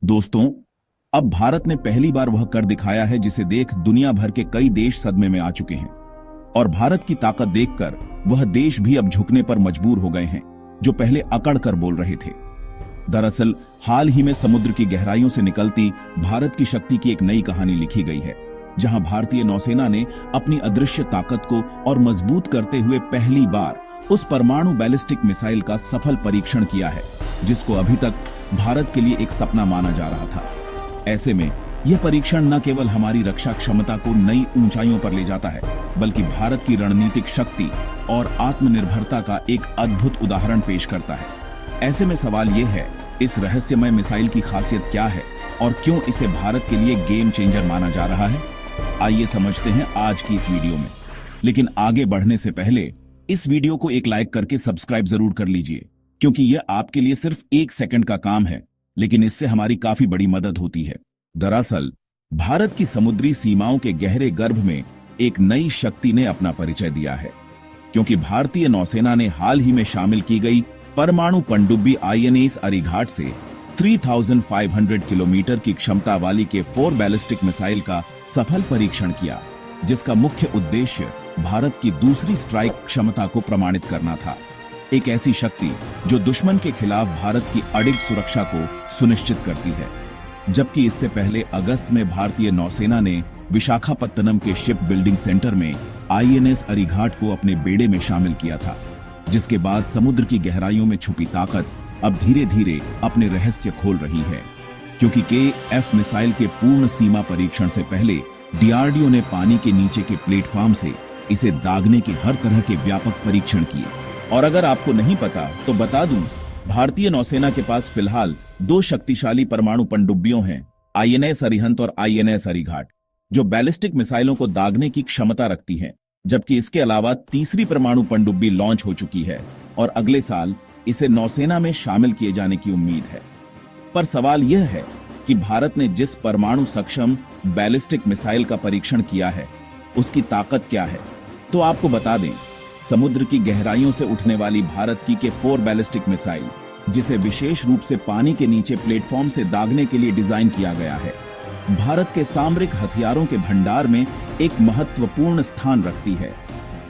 दोस्तों, अब भारत ने पहली बार वह कर दिखाया है जिसे देख दुनिया भर के कई देश सदमे में आ चुके हैं। और भारत की ताकत देखकर वह देश भी अब झुकने पर मजबूर हो गए हैं, जो पहले अकड़ कर बोल रहे थे। दरअसल हाल ही में समुद्र की गहराइयों से निकलती भारत की शक्ति की एक नई कहानी लिखी गई है, जहां भारतीय नौसेना ने अपनी अदृश्य ताकत को और मजबूत करते हुए पहली बार उस परमाणु बैलिस्टिक मिसाइल का सफल परीक्षण किया है, जिसको अभी तक भारत के लिए एक सपना माना जा रहा था। ऐसे में यह परीक्षण न केवल हमारी रक्षा क्षमता को नई ऊंचाइयों पर ले जाता है, बल्कि भारत की रणनीतिक शक्ति और आत्मनिर्भरता का एक अद्भुत उदाहरण पेश करता है। ऐसे में सवाल यह है, इस रहस्यमय मिसाइल की खासियत क्या है और क्यों इसे भारत के लिए गेम चेंजर माना जा रहा है? आइए समझते हैं आज की इस वीडियो में। लेकिन आगे बढ़ने से पहले इस वीडियो को एक लाइक करके सब्सक्राइब जरूर कर लीजिए, क्योंकि यह आपके लिए सिर्फ 1 सेकंड का काम है, लेकिन इससे हमारी काफी बड़ी मदद होती है। दरअसल भारत की समुद्री सीमाओं के गहरे गर्भ में एक नई शक्ति ने अपना परिचय दिया है, क्योंकि भारतीय नौसेना ने हाल ही में शामिल की गई परमाणु पनडुब्बी INS अरिघाट से 3500 किलोमीटर की क्षमता वाली K4 बैलिस्टिक मिसाइल का सफल परीक्षण किया, जिसका मुख्य उद्देश्य भारत की दूसरी स्ट्राइक क्षमता को प्रमाणित करना था। एक ऐसी शक्ति जो दुश्मन के खिलाफ भारत की अडिग सुरक्षा को सुनिश्चित करती है। जबकि इससे पहले अगस्त में भारतीय नौसेना ने विशाखापत्तनम के शिप बिल्डिंग सेंटर में INS अरिघाट को अपने बेड़े में शामिल किया था, जिसके बाद समुद्र की गहराइयों में छुपी ताकत अब धीरे धीरे अपने रहस्य खोल रही है। क्योंकि KF मिसाइल के पूर्ण सीमा परीक्षण से पहले DRDO ने पानी के नीचे के प्लेटफॉर्म से इसे दागने के हर तरह के व्यापक परीक्षण किए। और अगर आपको नहीं पता तो बता दूं, भारतीय नौसेना के पास फिलहाल 2 शक्तिशाली परमाणु पनडुब्बियों हैं, INS अरिहंत और INS अरिघाट, जो बैलिस्टिक मिसाइलों को दागने की क्षमता रखती हैं। जबकि इसके अलावा तीसरी परमाणु पनडुब्बी लॉन्च हो चुकी है और अगले साल इसे नौसेना में शामिल किए जाने की उम्मीद है। पर सवाल यह है कि भारत ने जिस परमाणु सक्षम बैलिस्टिक मिसाइल का परीक्षण किया है, उसकी ताकत क्या है? तो आपको बता दें, समुद्र की गहराइयों से उठने वाली भारत की K4 बैलिस्टिक मिसाइल, जिसे विशेष रूप से पानी के नीचे प्लेटफॉर्म से दागने के लिए डिजाइन किया गया है, भारत के सामरिक हथियारों के भंडार में एक महत्वपूर्ण स्थान रखती है।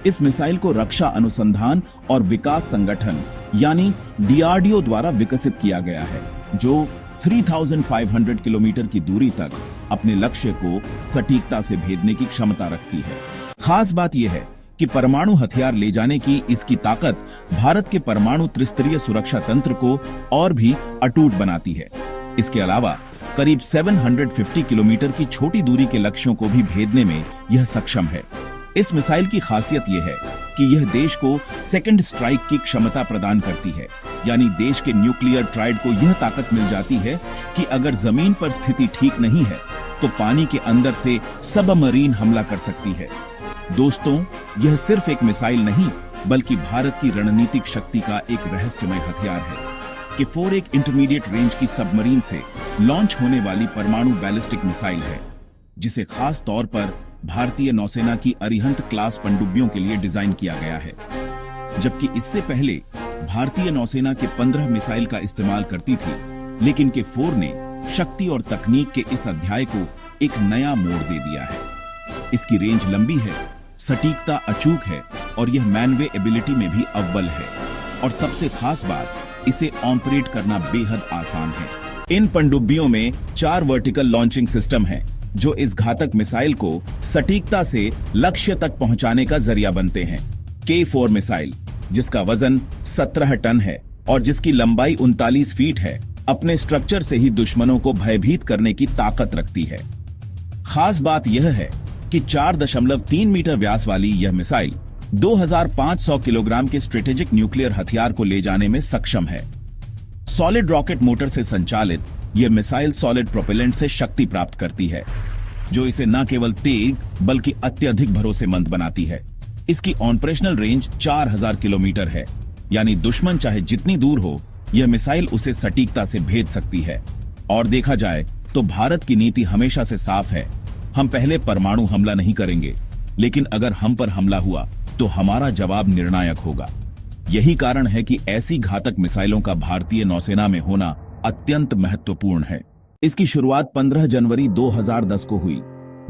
इस मिसाइल को रक्षा अनुसंधान और विकास संगठन यानी DRDO द्वारा विकसित किया गया है, जो 3500 किलोमीटर की दूरी तक अपने लक्ष्य को सटीकता से भेदने की क्षमता रखती है। खास बात यह है कि परमाणु हथियार ले जाने की इसकी ताकत भारत के परमाणु त्रिस्तरीय सुरक्षा तंत्र को और भी अटूट बनाती है। इसके अलावा करीब 750 किलोमीटर की छोटी दूरी के लक्ष्यों को भी भेदने में यह सक्षम है। इस मिसाइल की खासियत यह है कि यह देश को सेकंड स्ट्राइक की क्षमता प्रदान करती है, यानी देश के न्यूक्लियर ट्राइड को यह ताकत मिल जाती है कि अगर जमीन पर स्थिति ठीक नहीं है तो पानी के अंदर से सबमरीन हमला कर सकती है। दोस्तों, यह सिर्फ एक मिसाइल नहीं, बल्कि भारत की रणनीतिक शक्ति का एक रहस्यमय हथियार है। K4 एक इंटरमीडिएट रेंज की सबमरीन से लॉन्च होने वाली परमाणु बैलिस्टिक मिसाइल है, जिसे खास तौर पर भारतीय नौसेना की अरिहंत क्लास पनडुब्बियों के लिए डिजाइन किया गया है। जबकि इससे पहले भारतीय नौसेना के 15 मिसाइल का इस्तेमाल करती थी, लेकिन K4 ने शक्ति और तकनीक के इस अध्याय को एक नया मोड़ दे दिया है। इसकी रेंज लंबी है, सटीकता अचूक है और यह मैनवे एबिलिटी में भी अव्वल है। और सबसे खास बात, इसे ऑपरेट करना बेहद आसान है। इन पनडुब्बियों में 4 वर्टिकल लॉन्चिंग सिस्टम हैं, जो इस घातक मिसाइल को सटीकता से लक्ष्य तक पहुंचाने का जरिया बनते हैं। K4 मिसाइल, जिसका वजन 17 टन है और जिसकी लंबाई 39 फीट है, अपने स्ट्रक्चर से ही दुश्मनों को भयभीत करने की ताकत रखती है। खास बात यह है कि 4.3 मीटर व्यास वाली यह मिसाइल 2500 किलोग्राम के स्ट्रेटेजिक न्यूक्लियर हथियार को ले जाने में सक्षम है। सॉलिड रॉकेट मोटर से संचालित यह मिसाइल सॉलिड प्रोपेलेंट से शक्ति प्राप्त करती है, जो इसे न केवल तेज बल्कि अत्यधिक भरोसेमंद बनाती है। इसकी ऑपरेशनल रेंज 4000 किलोमीटर है, यानी दुश्मन चाहे जितनी दूर हो, यह मिसाइल उसे सटीकता से भेद सकती है। और देखा जाए तो भारत की नीति हमेशा से साफ है, हम पहले परमाणु हमला नहीं करेंगे, लेकिन अगर हम पर हमला हुआ तो हमारा जवाब निर्णायक होगा। यही कारण है कि ऐसी घातक मिसाइलों का भारतीय नौसेना में होना अत्यंत महत्वपूर्ण है। इसकी शुरुआत 15 जनवरी 2010 को हुई,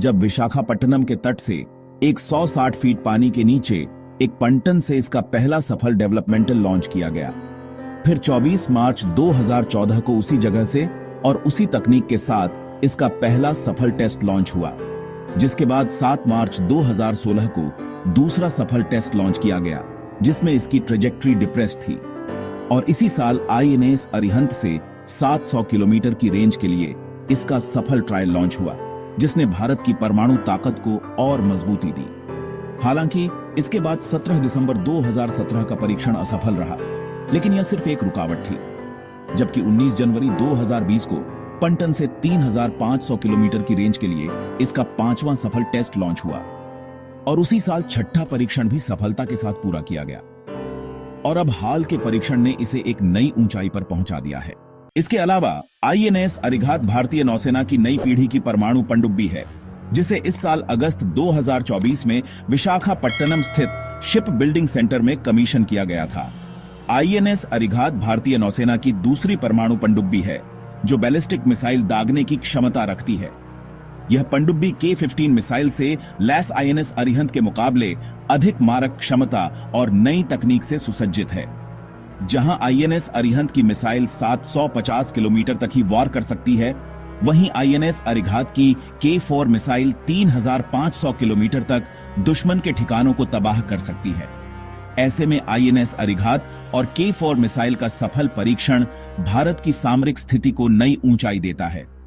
जब विशाखापट्टनम के तट से 160 फीट पानी के नीचे एक पंटन से इसका पहला सफल डेवलपमेंटल लॉन्च किया गया। फिर 24 मार्च 2014 को उसी जगह से और उसी तकनीक के साथ इसका पहला सफल टेस्ट लॉन्च हुआ, जिसके बाद 7 मार्च 2016 को दूसरा सफल टेस्ट लॉन्च किया गया, जिसमें इसकी ट्रेजेक्ट्री डिप्रेस थी। और इसी साल आईएनएस अरिहंत से 700 किलोमीटर की रेंज के लिए इसका सफल ट्रायल लॉन्च हुआ, जिसने भारत की परमाणु ताकत को और मजबूती दी। हालांकि इसके बाद 17 दिसंबर 2017 का परीक्षण असफल रहा, लेकिन यह सिर्फ एक रुकावट थी। जबकि 19 जनवरी 2020 को पंटन से 3500 किलोमीटर की रेंज के लिए इसका 5वां सफल टेस्ट लॉन्च हुआ और उसी साल 6ठा परीक्षण भी सफलता के साथ पूरा किया गया। और अब हाल के परीक्षण ने इसे एक नई ऊंचाई पर पहुंचा दिया है। इसके अलावा आईएनएस अरिघात भारतीय नौसेना की नई पीढ़ी की परमाणु पनडुब्बी है, जिसे इस साल अगस्त 2024 में विशाखापट्टनम स्थित शिप बिल्डिंग सेंटर में कमीशन किया गया था। आईएनएस अरिघात भारतीय नौसेना की दूसरी परमाणु पनडुब्बी है, जो बैलिस्टिक मिसाइल दागने की क्षमता रखती है। यह पनडुब्बी K-15 मिसाइल से लैस आईएनएस अरिहंत के मुकाबले अधिक मारक क्षमता और नई तकनीक से सुसज्जित है। जहां आईएनएस अरिहंत की मिसाइल 750 किलोमीटर तक ही वार कर सकती है, वहीं आईएनएस अरिघात की K-4 मिसाइल 3500 किलोमीटर तक दुश्मन के ठिकानों को तबाह कर सकती है। ऐसे में आईएनएस अरिघात और K-4 मिसाइल का सफल परीक्षण भारत की सामरिक स्थिति को नई ऊंचाई देता है।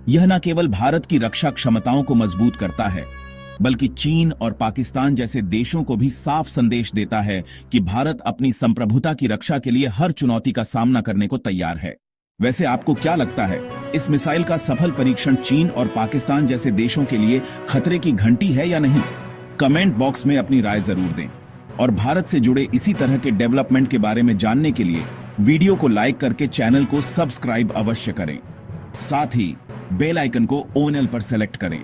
यह न केवल भारत की रक्षा क्षमताओं को मजबूत करता है, बल्कि चीन और पाकिस्तान जैसे देशों को भी साफ संदेश देता है कि भारत अपनी संप्रभुता की रक्षा के लिए हर चुनौती का सामना करने को तैयार है। वैसे आपको क्या लगता है, इस मिसाइल का सफल परीक्षण चीन और पाकिस्तान जैसे देशों के लिए खतरे की घंटी है या नहीं? कमेंट बॉक्स में अपनी राय जरूर दें और भारत से जुड़े इसी तरह के डेवलपमेंट के बारे में जानने के लिए वीडियो को लाइक करके चैनल को सब्सक्राइब अवश्य करें। साथ ही बेल आइकन को ऑल पर सेलेक्ट करें।